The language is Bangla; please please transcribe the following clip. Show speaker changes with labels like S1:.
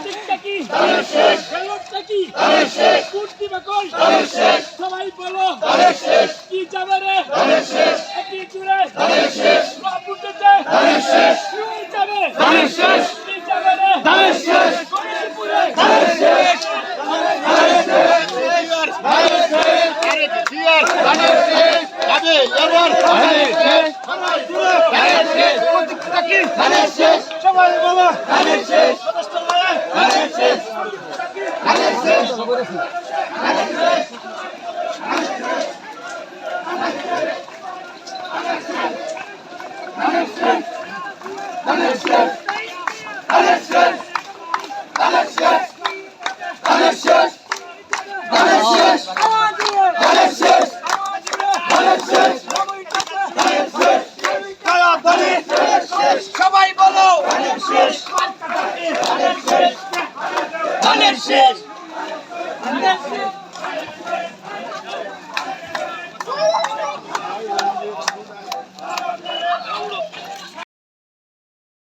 S1: মালিকটা কি খেলোয়াড়টা কি কুর্তি বাকল সবাই বলো কি যাবে রে একই জুড়ে বাপুটেতে কি যাবে কি যাবে রে গণেশপুরে সবাই বলো সবাই বলো শেষ